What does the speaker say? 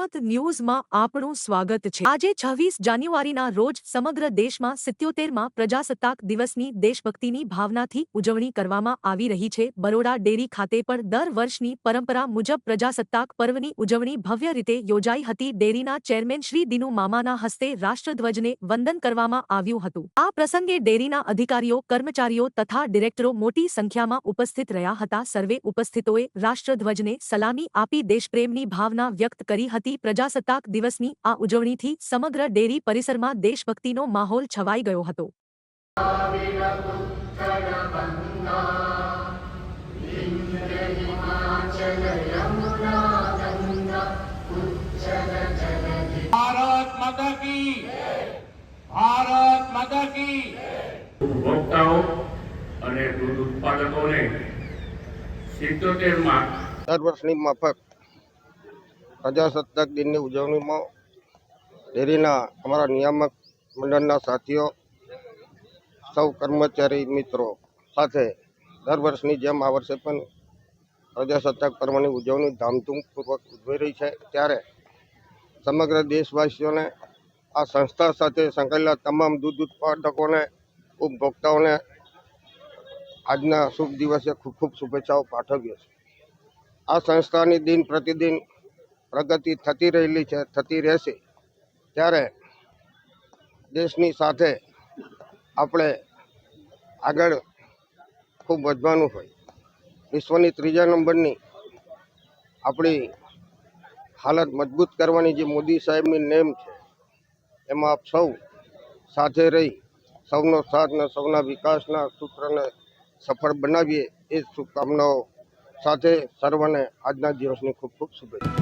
જનમત ન્યૂઝમાં આપનું સ્વાગત છે। આજે 26 જાન્યુઆરીના રોજ સમગ્ર દેશમાં 77માં પ્રજાસત્તાક દિવસની દેશભક્તિની ભાવનાથી ઉજવણી કરવામાં આવી રહી છે। બરોડા ડેરી ખાતે પણ દર વર્ષની પરંપરા મુજબ પ્રજાસત્તાક પર્વની ઉજવણી ભવ્ય રીતે યોજાઈ હતી। ડેરીના ચેરમેન શ્રી દિનુ મામાના હસ્તે રાષ્ટ્રધ્વજને વંદન કરવામાં આવ્યું હતું। આ પ્રસંગે ડેરીના અધિકારીઓ, કર્મચારીઓ તથા ડિરેક્ટરો મોટી સંખ્યામાં ઉપસ્થિત રહ્યા હતા। સર્વે ઉપસ્થિતોએ રાષ્ટ્રધ્વજને સલામી આપી દેશપ્રેમની ભાવના વ્યક્ત કરી હતી। પ્રજાસત્તાક દિવસની આ ઉજવણીથી સમગ્ર ડેરી પરિસરમાં દેશભક્તિનો માહોલ છવાઈ ગયો હતો। भारत माता की, भारत माता की। उपभोक्ताओ અને દૂધ ઉત્પાદકોને 77માં દર વર્ષની માફક પ્રજાસત્તાક દિનની ઉજવણીમાં ડેરીના અમારા નિયામક મંડળના સાથીઓ, સૌ કર્મચારી મિત્રો સાથે દર વર્ષની જેમ આ વર્ષે પણ પ્રજાસત્તાક પર્વની ઉજવણી ધામધૂમપૂર્વક ઉજવાઈ રહી છે। ત્યારે સમગ્ર દેશવાસીઓને, આ સંસ્થા સાથે સંકળાયેલા તમામ દૂધ ઉત્પાદકોને, ઉપભોક્તાઓને આજના શુભ દિવસે ખૂબ ખૂબ શુભેચ્છાઓ પાઠવીએ છીએ। આ સંસ્થાની દિન પ્રતિદિન પ્રગતિ થતી રહેલી છે, થતી રહેશે। ત્યારે દેશની સાથે આપણે આગળ ખૂબ વધવાનું હોય। વિશ્વની 3જા નંબરની આપણી હાલત મજબૂત કરવાની જે મોદી સાહેબની નેમ છે, એમાં આપ સૌ સાથે રહી સૌનો સાથ અને સૌના વિકાસના સૂત્રને સફળ બનાવીએ એ શુભકામનાઓ સાથે સર્વને આજના દિવસની ખૂબ ખૂબ શુભેચ્છા।